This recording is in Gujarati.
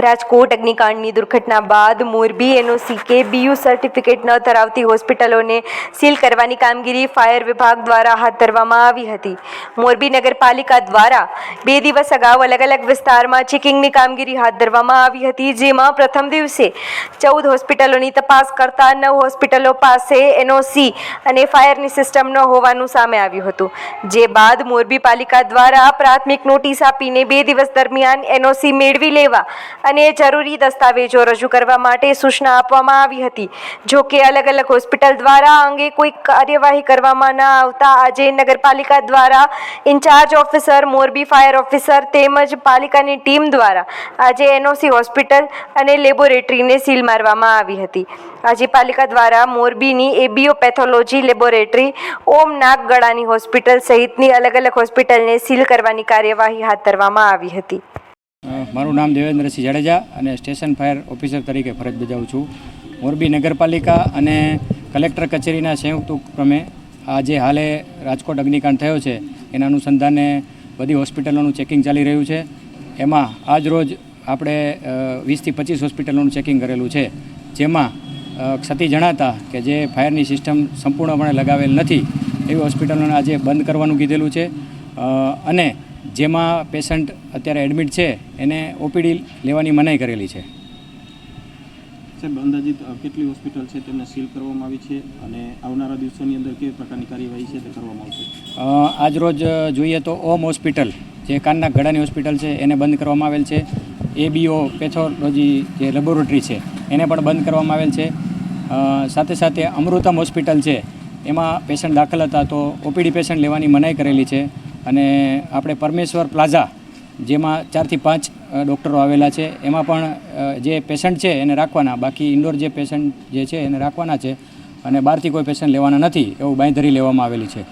રાજકોટ અગ્નિકાંડની દુર્ઘટના બાદ મોરબી એનઓસી કે બીયુ સર્ટિફિકેટ ન ધરાવતી હોસ્પિટલોને સીલ કરવાની કામગીરી ફાયર વિભાગ દ્વારા હાથ ધરવામાં આવી હતી. મોરબી નગરપાલિકા દ્વારા 2 દિવસ અગાઉ અલગ અલગ વિસ્તારમાં ચેકિંગની કામગીરી હાથ ધરવામાં આવી હતી, જેમાં પ્રથમ દિવસે 14 હોસ્પિટલોની તપાસ કરતા 9 હોસ્પિટલો પાસે એનઓસી અને ફાયરની સિસ્ટમ ન હોવાનું સામે આવ્યું હતું. જે બાદ મોરબી પાલિકા દ્વારા પ્રાથમિક નોટિસ આપીને 2 દિવસ દરમિયાન એનઓસી મેળવી લેવા અને જરૂરી દસ્તાવેજો રજૂ કરવા માટે સૂચના આપવામાં આવી હતી. જો કે અલગ અલગ હોસ્પિટલ દ્વારા આ અંગે કોઈ કાર્યવાહી કરવામાં ન આવતા આજે નગરપાલિકા દ્વારા in charge officer, Morbi fire officer તેમજ પાલિકાની ટીમ દ્વારા આજે એનઓસી હોસ્પિટલ અને લેબોરેટરીને સીલ મારવામાં આવી હતી. આજે પાલિકા દ્વારા મોરબીની એબીઓ પેથોલોજી લેબોરેટરી, ઓમ નાગ ગળાની હોસ્પિટલ સહિતની અલગ અલગ હોસ્પિટલને સીલ કરવાની કાર્યવાહી હાથ ધરવામાં આવી હતી. મારું નામ દેવેન્દ્રસિંહ જાડેજા અને સ્ટેશન ફાયર ઓફિસર તરીકે ફરજ બજાવું છું. મોરબી નગરપાલિકા અને કલેક્ટર કચેરીના સંયુક્ત ઉપક્રમે આજે હાલે રાજકોટ અગ્નિકાંડ થયો છે એના અનુસંધાને બધી હોસ્પિટલોનું ચેકિંગ ચાલી રહ્યું છે. એમાં આજ રોજ આપણે 20 થી 25 હોસ્પિટલોનું ચેકિંગ કરેલું છે, જેમાં ક્ષતિ જણાતા કે જે ફાયરની સિસ્ટમ સંપૂર્ણપણે લગાવેલ નથી એવી હોસ્પિટલોને આજે બંધ કરવાનું કીધેલું છે. અને જેમાં પેશન્ટ અત્યારે એડમિટ છે એને ઓપીડી લેવાની મનાઈ કરેલી છે. સાહેબ, અંદાજિત કેટલી હોસ્પિટલ છે તેમને સીલ કરવામાં આવી છે અને આવનારા દિવસોની અંદર કેવી પ્રકારની કાર્યવાહી છે તે કરવામાં આવશે? આજ રોજ જોઈએ તો ઓમ હોસ્પિટલ, જે કાનના ગળાની હોસ્પિટલ છે, એને બંધ કરવામાં આવેલ છે. એબીઓ પેથોલોજી જે લેબોરેટરી છે એને પણ બંધ કરવામાં આવેલ છે. સાથે સાથે અમૃતમ હોસ્પિટલ છે, એમાં પેશન્ટ દાખલ હતા તો ઓપીડી પેશન્ટ લેવાની મનાઈ કરેલી છે. અને આપણે પરમેશ્વર પ્લાઝા, જેમાં 4 થી 5 ડૉક્ટરો આવેલા છે, એમાં પણ જે પેશન્ટ છે એને રાખવાના, બાકી ઇન્ડોર જે પેશન્ટ જે છે એને રાખવાના છે અને બહારથી કોઈ પેશન્ટ લેવાના નથી એવું બાંયધરી લેવામાં આવેલી છે.